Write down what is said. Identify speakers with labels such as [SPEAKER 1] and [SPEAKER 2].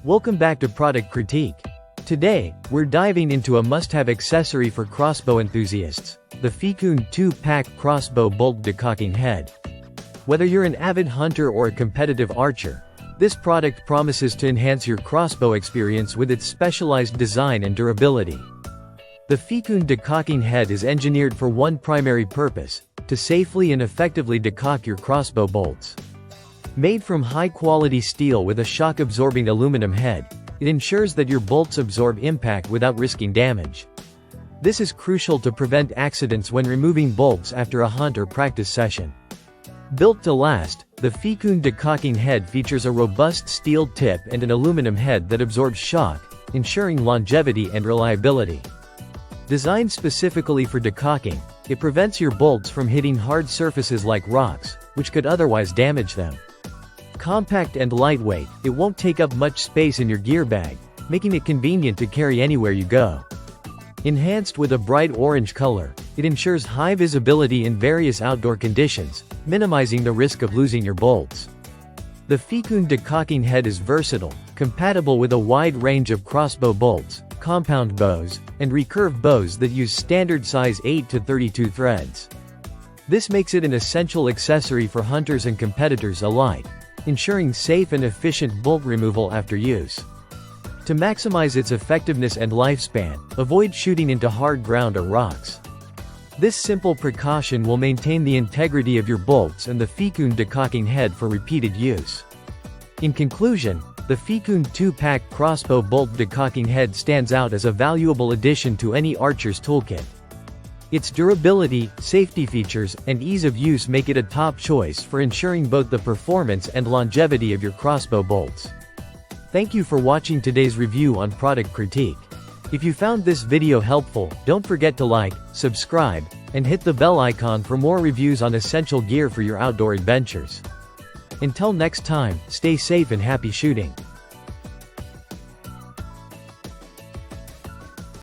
[SPEAKER 1] Welcome back to Product Critique. Today, we're diving into a must-have accessory for crossbow enthusiasts, the Feekoon 2-pack crossbow bolt decocking head. Whether you're an avid hunter or a competitive archer, this product promises to enhance your crossbow experience with its specialized design and durability. The Feekoon decocking head is engineered for one primary purpose: to safely and effectively decock your crossbow bolts. Made from high-quality steel with a shock-absorbing aluminum head, it ensures that your bolts absorb impact without risking damage. This is crucial to prevent accidents when removing bolts after a hunt or practice session. Built to last, the Feekoon decocking head features a robust steel tip and an aluminum head that absorbs shock, ensuring longevity and reliability. Designed specifically for decocking, it prevents your bolts from hitting hard surfaces like rocks, which could otherwise damage them. Compact and lightweight, it won't take up much space in your gear bag, making it convenient to carry anywhere you go. Enhanced with a bright orange color, it ensures high visibility in various outdoor conditions, minimizing the risk of losing your bolts. The Feekoon decocking head is versatile, compatible with a wide range of crossbow bolts, compound bows, and recurve bows that use standard size 8 to 32 threads. This makes it an essential accessory for hunters and competitors alike, ensuring safe and efficient bolt removal after use. To maximize its effectiveness and lifespan, avoid shooting into hard ground or rocks. This simple precaution will maintain the integrity of your bolts and the Feekoon decocking head for repeated use. In conclusion, the Feekoon 2-pack crossbow bolt decocking head stands out as a valuable addition to any archer's toolkit. Its durability, safety features, and ease of use make it a top choice for ensuring both the performance and longevity of your crossbow bolts. Thank you for watching today's review on Product Critique. If you found this video helpful, don't forget to like, subscribe, and hit the bell icon for more reviews on essential gear for your outdoor adventures. Until next time, stay safe and happy shooting.